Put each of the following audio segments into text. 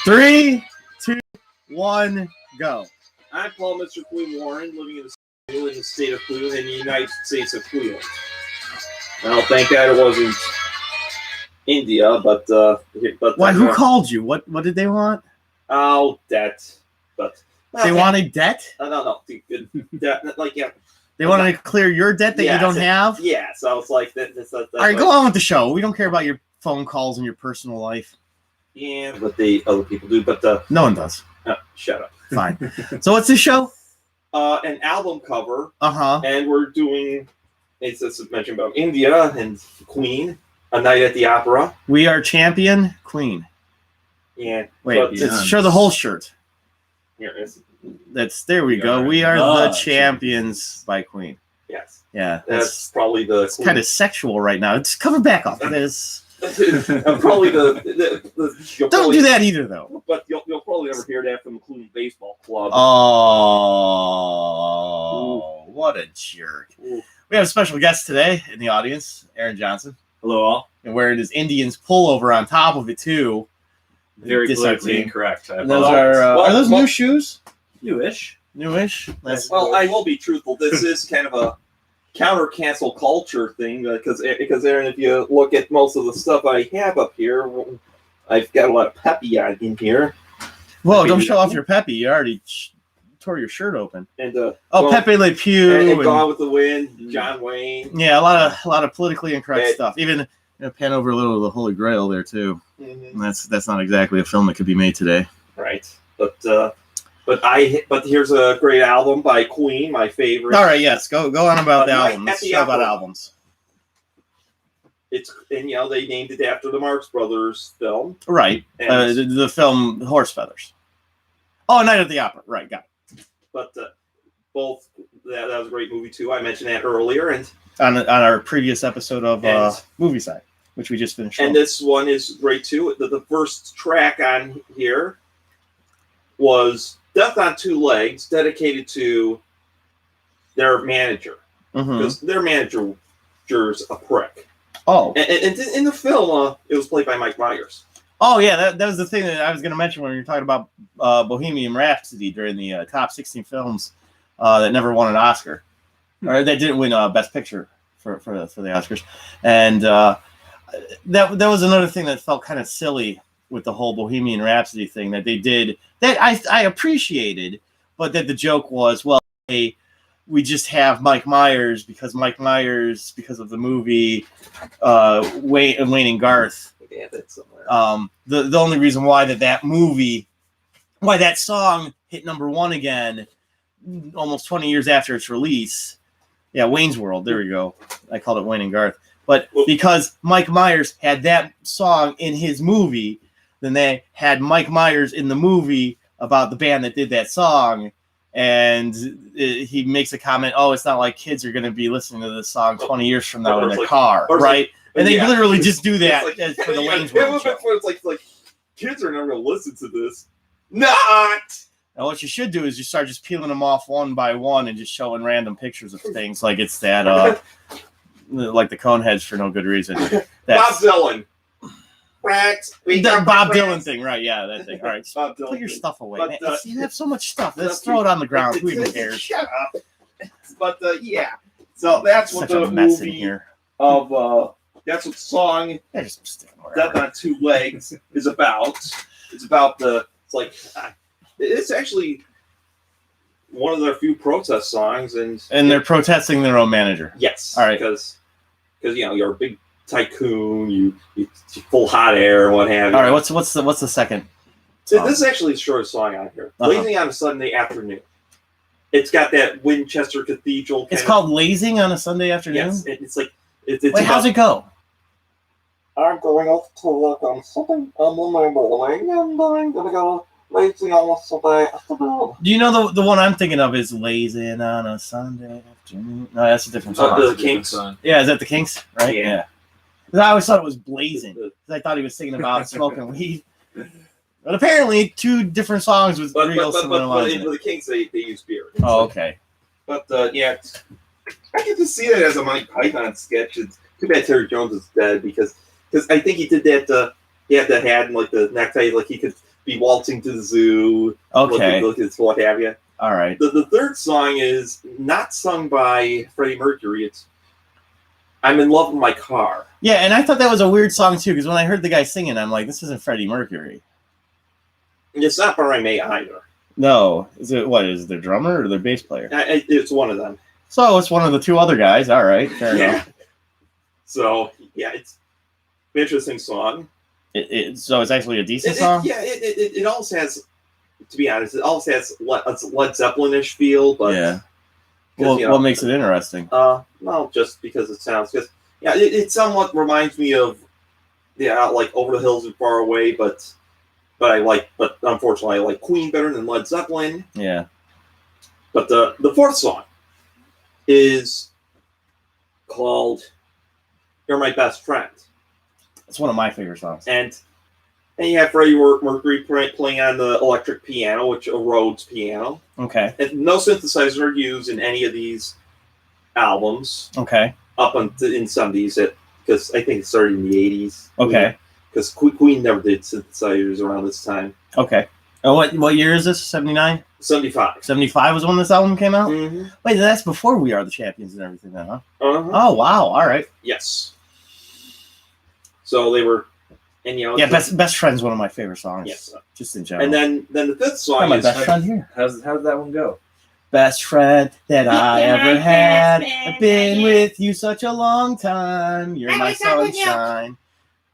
3, 2, 1, go. I'm Paul Mr. Queen Warren, living in the state of Cleveland, in the United States of Cleveland. Well, thank God it wasn't India, but Why? Who called you? What did they want? Oh, debt. But they wanted debt? No. Debt, like, yeah. They wanted to clear your debt that you don't have? Yeah, so it's like that. All right, go on with the show. We don't care about your phone calls and your personal life. Yeah, but other people do. But no one does. Shut up. Fine. So what's this show? An album cover. Uh-huh. And we're doing, it's mentioned about India and Queen, A Night at the Opera. We Are Champion, Queen. Yeah. Wait, show the whole shirt. Here it is. There we go. We Are the Champions by Queen. Yes. Yeah. That's probably the... It's kind of sexual right now. It's coming back off. It is. Probably Don't do that either, though. But you'll probably never hear that from the Cleveland Baseball Club. Oh, what a jerk. Ooh. We have a special guest today in the audience, Aaron Johnson. Hello, all. And wearing his Indians pullover on top of it, too. Very politically incorrect. Are those new shoes? Newish. Well, I will be truthful. This is kind of a counter-cancel culture thing because Aaron, if you look at most of the stuff I have up here, I've got a lot of Pepe in here. Whoa, don't show off your Pepe. You already tore your shirt open. And Pepe Le Pew and Gone with the Wind, John Wayne. Yeah, a lot of politically incorrect stuff. Even pan over a little of the Holy Grail there too. Mm-hmm. That's not exactly a film that could be made today. Right, but here's a great album by Queen, my favorite. All right, yes, go on about the album. Let's talk about albums. They named it after the Marx Brothers film. Right, the film Horse Feathers. Oh, Night at the Opera. Right, got it. But both that was a great movie too. I mentioned that earlier, and on our previous episode of Movie Side, which we just finished. And this one is great too. The first track on here was Death on Two Legs, dedicated to their manager. Because their manager's a prick. Oh. And in the film, it was played by Mike Myers. Oh, yeah, that was the thing that I was going to mention when you were talking about Bohemian Rhapsody during the top 16 films that never won an Oscar. Or that didn't win Best Picture for the Oscars. And that was another thing that felt kind of silly with the whole Bohemian Rhapsody thing that they did, that I appreciated, but that the joke was, well, hey, we just have Mike Myers because of the movie Wayne and Garth. Yeah, that's somewhere. The only reason why that song hit number one again almost 20 years after its release. Yeah, Wayne's World. There we go. I called it Wayne and Garth. But because Mike Myers had that song in his movie, then they had Mike Myers in the movie about the band that did that song, and he makes a comment, oh, it's not like kids are going to be listening to this song 20 years from now in their car, right? And they literally just do that for the Wayne's World show. It's like, kids are never going to listen to this. Not! And what you should do is you start just peeling them off one by one and just showing random pictures of things like it's that, like the Coneheads for no good reason. Bob Dylan. The Bob Dylan thing, right? Yeah, that thing. All right, put your stuff away. But, man. You have so much stuff. Let's throw it on the ground. Who even cares? Shut up. But yeah, so that's what the mess movie in here. That's what the song "Death on Two Legs" is about. It's about it's actually one of their few protest songs, and they're protesting their own manager. Yes, all right, because you're a big tycoon, you full hot air and what have you. All right, what's the second song? This is actually the shortest song on here. Lazing on a Sunday Afternoon. It's got that Winchester Cathedral. It's called Lazing on a Sunday Afternoon? Yes, it's like... Wait, how's it go? I'm going off to work on something on Monday morning, and I'm going to go lazing on a Sunday afternoon. Do you know the one I'm thinking of is Lazing on a Sunday Afternoon? No, that's a different song. The Kinks. Yeah, is that the Kinks? Right? Yeah. Because I always thought it was Blazing. Because I thought he was singing about smoking weed. But apparently, two different songs with real similar lines. But the Kinks, they use beer. Oh, okay. But, yeah, I get to see that as a Mike Python sketch. It's too bad Terry Jones is dead because I think he did that he had the hat and like the necktie, like he could be waltzing to the zoo. Okay. What have you. All right. The third song is not sung by Freddie Mercury. It's "I'm in Love with My Car." Yeah, and I thought that was a weird song too, because when I heard the guy singing, I'm like, this isn't Freddie Mercury. It's not Brian May either. No, is it what? Is it their drummer or their bass player? It's one of them. So it's one of the two other guys. All right, fair enough. So yeah, it's an interesting song. So it's actually a decent song. It also has, to be honest, it also has a Led Zeppelin-ish feel, but yeah. Well, what makes it interesting? Well, just because it sounds good. Yeah, it somewhat reminds me of like Over the Hills and Far Away, but unfortunately I like Queen better than Led Zeppelin. Yeah. But the fourth song is called "You're My Best Friend." It's one of my favorite songs. And you have Freddie Mercury playing on the electric piano, which a Rhodes piano. Okay. And no synthesizers are used in any of these albums. Okay. Up until in some of these, because I think it started in the 80s. Okay. Because Queen never did synthesizers around this time. Okay. And what year is this? 79? 75. 75 was when this album came out? Mm-hmm. Wait, that's before We Are the Champions and everything then, huh? Uh-huh. Oh, wow. All right. Yes. So they were, and Yeah, Best Friend's one of my favorite songs. Yes. Just in general. And then the fifth song my is best friend here. How did that one go? Best friend that I ever had. I've been with you such a long time. You're my sunshine.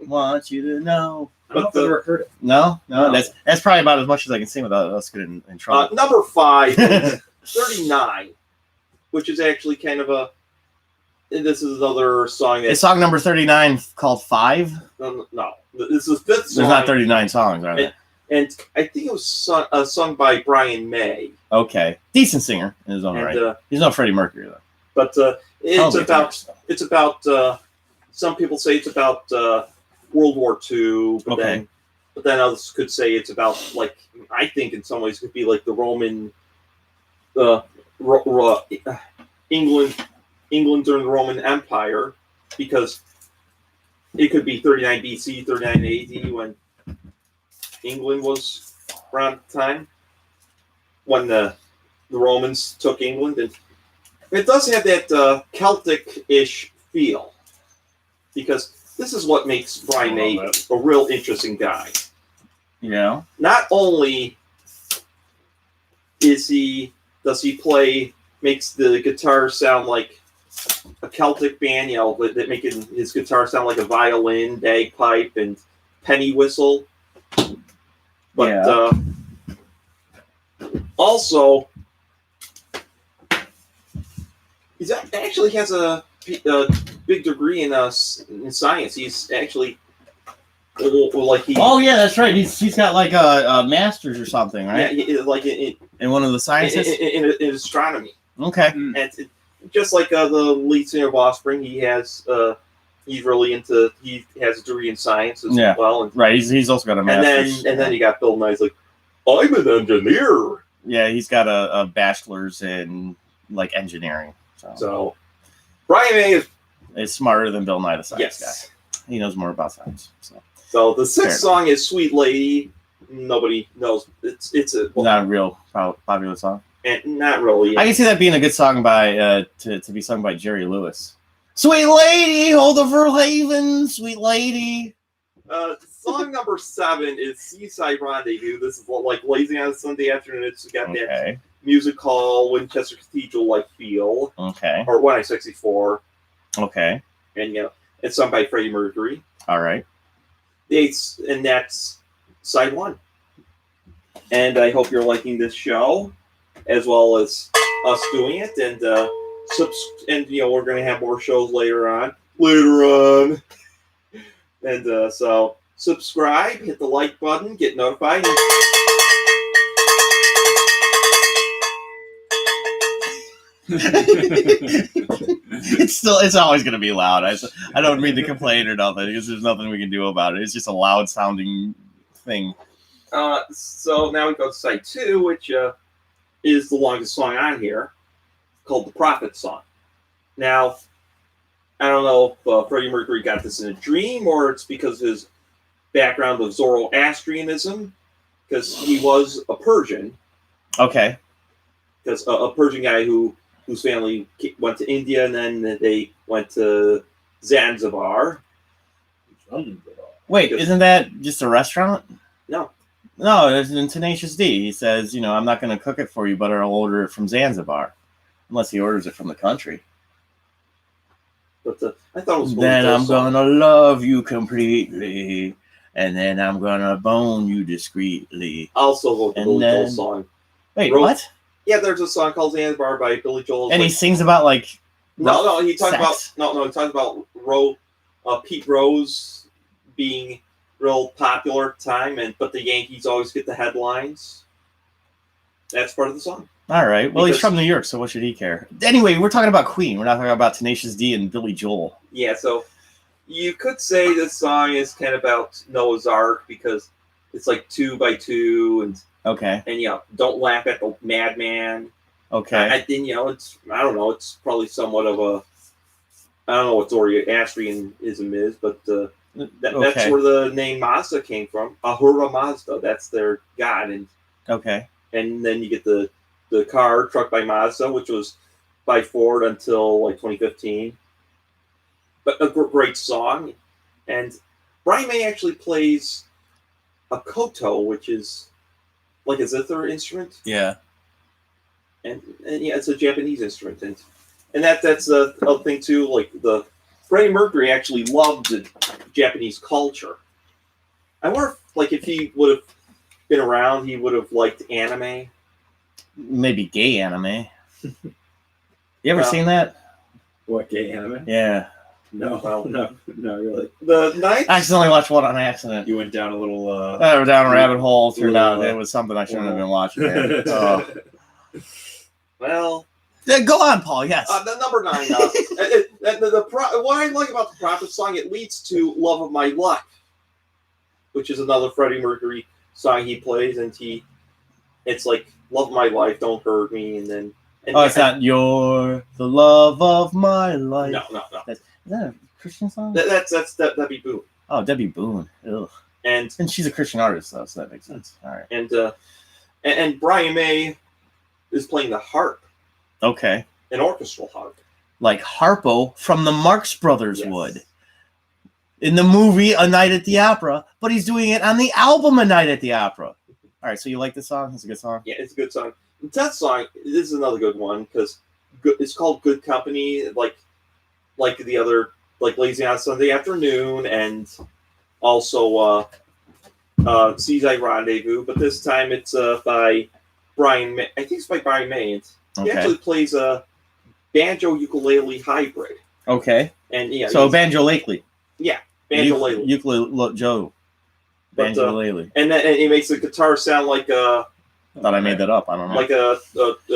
Want you to know. I don't know if I've ever heard it. No. No. That's probably about as much as I can sing without us getting in trouble. number 5 is 39, which is actually kind of a. And this is another song that. Is song number 39 called 5? No, this is the fifth song. There's not 39 songs, are there? And I think it was sung by Brian May. Okay. Decent singer in his own And, right. He's no Freddie Mercury, though. But Probably it's about some people say it's about World War II, but Okay. then others could say it's about, like, I think in some ways it could be like the Roman England during the Roman Empire, because it could be 39 BC, 39 AD when England was around the time when the Romans took England, and it does have that Celtic-ish feel, because this is what makes Brian May a real interesting guy. Yeah. Not only does he makes the guitar sound like a Celtic band, that making his guitar sound like a violin, bagpipe, and penny whistle. But also, he actually has a big degree in science. He's actually Oh yeah, that's right. He's got like a master's or something, right? Yeah, like in one of the sciences in astronomy. Okay. And just like the lead singer of Offspring, he has he has a degree in science as well. And, right. He's also got a master's. And then you got Bill Nye's like, I'm an engineer. Yeah, he's got a bachelor's in like engineering. So Brian May is smarter than Bill Nye the Science Guy. He knows more about science. So the sixth song is "Sweet Lady." Nobody knows. It's not a real popular song. And not really. I can see that being a good song by to be sung by Jerry Lewis. Sweet lady, hold over Haven, sweet lady. Song number 7 is "Seaside Rendezvous." This is like lazy on a Sunday afternoon. It's got that music hall Winchester Cathedral like feel. Okay. Or 1I64. Okay. And it's sung by Freddie Mercury. All right. And that's side 1. And I hope you're liking this show, as well as us doing it. And we're going to have more shows later on. And so subscribe, hit the like button, get notified. It's always going to be loud. I don't mean to complain or nothing, because there's nothing we can do about it. It's just a loud sounding thing. So now we go to side 2, which is the longest song on here, called "The Prophet Song." Now, I don't know if Freddie Mercury got this in a dream, or it's because his background of Zoroastrianism because he was a Persian. Okay. Because a Persian guy whose family went to India and then they went to Zanzibar. Wait, isn't that just a restaurant? No. No, it's in Tenacious D. He says, I'm not going to cook it for you, but I'll order it from Zanzibar. Unless he orders it from the country. But I thought it was Then I'm going to love you completely. And then I'm going to bone you discreetly. Also wrote the Billy Joel song. Wait, what? Yeah, there's a song called Zanzibar by Billy Joel. And he sings about, like... No, he talks sex. about... he talks about Pete Rose being real popular at the time, but the Yankees always get the headlines. That's part of the song. All right. Well, he's from New York, so what should he care? Anyway, we're talking about Queen. We're not talking about Tenacious D and Billy Joel. Yeah, so you could say this song is kind of about Noah's Ark because it's like 2 by 2 and okay. And don't laugh at the madman. Okay. It's I don't know. It's probably somewhat of a I don't know what Zoroastrianism is, but that's where the name Mazda came from. Ahura Mazda. That's their god, and okay. And then you get the car truck by Mazda, which was by Ford until like 2015. But a great song, and Brian May actually plays a koto, which is like a zither instrument. Yeah. And yeah, it's a Japanese instrument, and that's the other thing too. Like Freddie Mercury actually loved the Japanese culture. I wonder if he would have been around, he would have liked anime. Maybe gay anime. You ever seen that? What, gay anime? Yeah. No, really. The night I accidentally watched one on accident. You went down a little down a rabbit hole. Turned out it was something I shouldn't have been watching. Well, yeah, go on, Paul. Yes. The number 9. What I like about the Prophet song, it leads to "Love of My Life," which is another Freddie Mercury song he plays, and it's like "Love of My Life, don't hurt me," and then. It's not "You're the love of my life." No. Is that a Christian song? That's Debbie Boone. Oh, Debbie Boone. Ugh. And she's a Christian artist, though, so that makes sense. All right. And Brian May is playing the harp. Okay. An orchestral harp. Like Harpo from the Marx Brothers would. In the movie A Night at the Opera, but he's doing it on the album A Night at the Opera. All right, so you like this song? It's a good song? Yeah, it's a good song. That song, this is another good one, because it's called Good Company, like the other, like Lazy on Sunday Afternoon, and also Seaside Rendezvous, but this time it's by Brian May. I think it's by Brian May. He actually plays a banjo ukulele hybrid. Okay. And yeah. So Banjo Lakely. Yeah, Banjo Lakely. Ukulele Joe. Banjo Lakely. And he makes the guitar sound like a. I thought I made that up. I don't know. Like a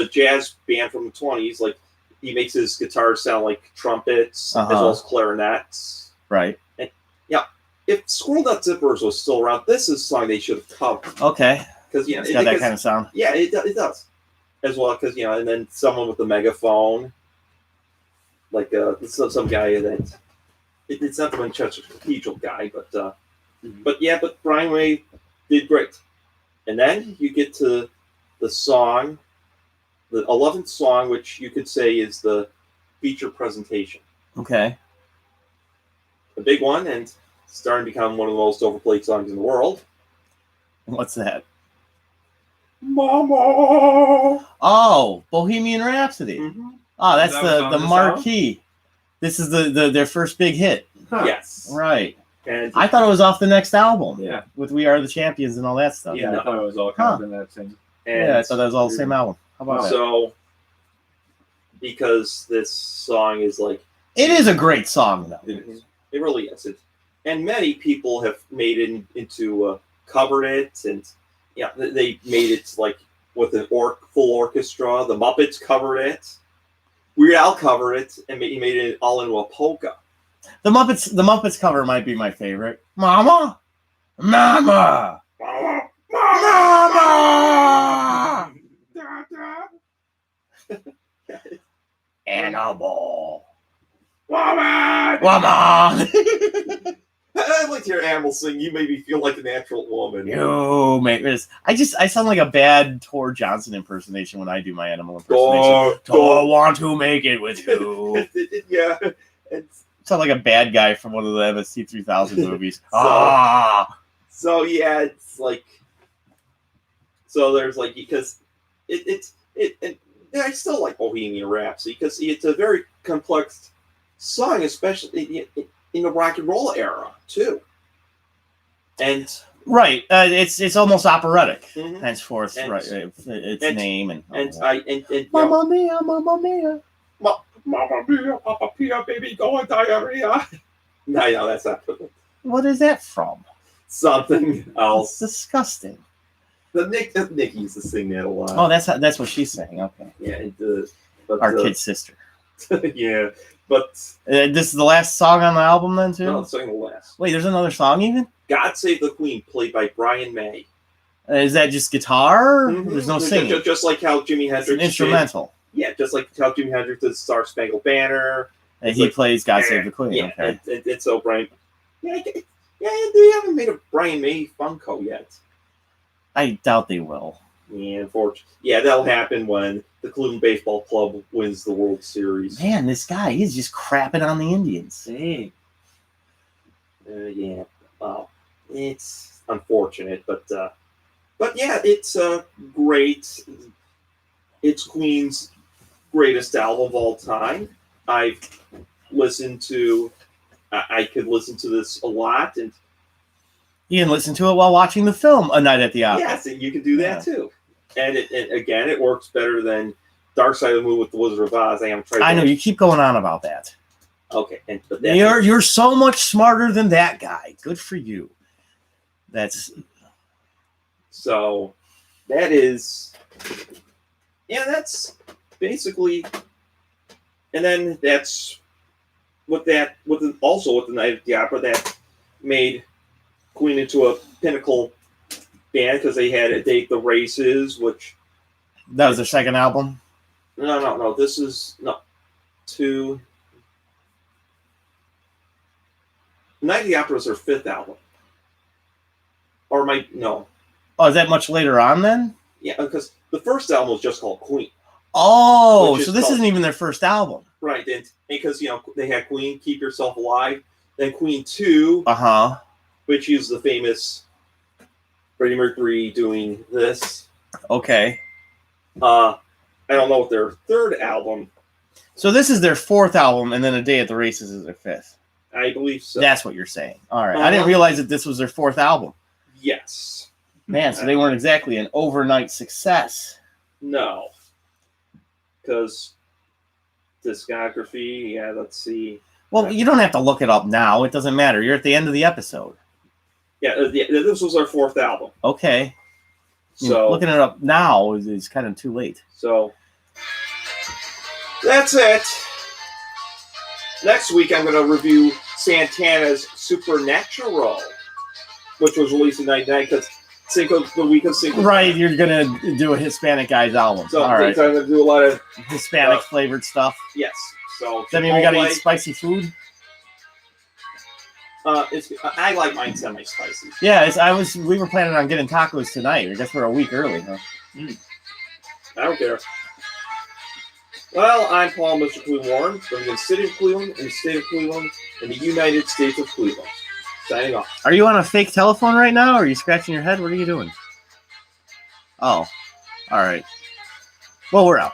jazz band from the 20s. Like he makes his guitar sound like trumpets as well as clarinets. Right. And yeah, if Squirrel Nut Zippers was still around, this is a song they should have covered. Okay. Because it's got that kind of sound. Yeah, it does. As well, because and then someone with a megaphone, like some guy that it's not the Winchester Cathedral guy, but Brian May did great. And then you get to the song, the 11th song, which you could say is the feature presentation. Okay. A big one, and starting to become one of the most overplayed songs in the world. What's that? Mama. Oh, Bohemian Rhapsody. Mm-hmm. Oh, that's the marquee. This is their first big hit. Huh. Yes. Right. And I thought it was off the next album. Yeah. With We Are the Champions and all that stuff. Yeah, I thought it was all kind of in that same. I thought that was all the same album. How about that? So, because this song is like... It is a great song, though. It really is. And many people have made it into... covered it, and they made it like with an full orchestra. The Muppets covered it. Weird Al covered it, and he made it all into a polka. The Muppets cover might be my favorite. Mama! Mama! Mama! Mama! Annabelle! Woman! Woman! I like to hear animals sing. You made me feel like a natural woman. You make this. I sound like a bad Tor Johnson impersonation when I do my animal impersonation. Tor want to make it with you. Yeah. It's, Sound like a bad guy from one of the MST 3000 movies. So yeah, it's like, so there's like, because and I still like Bohemian Rhapsody because it's a very complex song, especially in the rock and roll era too. And right, it's almost operatic. Mhm. Henceforth, And- right? Its and- name and Mamma Mamma Mia. Mia, Papa Pia, baby, going diarrhea. No, that's not What is that from? something It's else. disgusting. Nick used to sing that a lot. Oh, that's what she's saying. Okay, Yeah, but our kid sister. yeah, but This is the last song on the album, then too. no, it's saying the last. Wait, there's another song even. God Save the Queen, played by Brian May. Is that just guitar? Mhm. There's no singing. Just like how Jimi It's Hendrix an instrumental. Yeah, just like how Jimi Hendrix did Star Spangled Banner. And It's he like- plays God Save the Queen. Yeah, Okay. and so Brian. Yeah, they haven't made a Brian May Funko yet. I doubt they will. Yeah, unfortunately. Yeah, that'll happen when the Cleveland Baseball Club wins the World Series. Man, this guy, he's just crapping on the Indians. Dang. Yeah, well, it's unfortunate, but yeah, it's great. It's Queen's greatest album of all time. I've listened to. I could listen to this a lot, and You can listen to it while watching the film A Night at the Opera. yes, you can do that too. And it works better than Dark Side of the Moon with the Wizard of Oz. I know, you keep going on about that. Okay, but that's You're so much smarter than that guy. Good for you. That's so. That is, yeah. That's basically, and then that's also with the Night at the Opera that made Queen into a pinnacle band because they had A Date the Races, which that was their second album. no. This is no two. Night at the Opera is their fifth album, or no. Oh, is that much later on then? Yeah, because the first album was just called Queen. Oh, Which is so this called- isn't even their first album. Right, and because they had Queen, Keep Yourself Alive, then Queen 2, Uh-huh. which is the famous Freddie Mercury doing this. Okay. I don't know what their third album. So this is their fourth album, and then A Day at the Races is their fifth. I believe so. That's what you're saying. All right. I didn't Uh-huh. realize that this was their fourth album. Yes. Man, so they weren't exactly an overnight success. No. Because discography, yeah, let's see. Well, you don't have to look it up now. It doesn't matter. You're at the end of the episode. Yeah, this was our fourth album. Okay. So Looking it up now is kind of too late. So that's it. Next week, I'm going to review Santana's Supernatural, which was released in '99 because the week of Cinco. Right, you're gonna do a Hispanic guy's album. So All I'm right, going to do a lot of Hispanic flavored stuff. yes. So Does that mean we gotta Chipotle, eat spicy food? I like mine semi-spicy. Yeah, we were planning on getting tacos tonight. I guess we're a week early, huh? I don't care. Well, I'm Paul, Mr. Cleveland Warren, from the city of Cleveland, in the state of Cleveland, in the United States of Cleveland. Signing off. Are you on a fake telephone right now? Or are you scratching your head? What are you doing? Oh, all right. Well, we're out.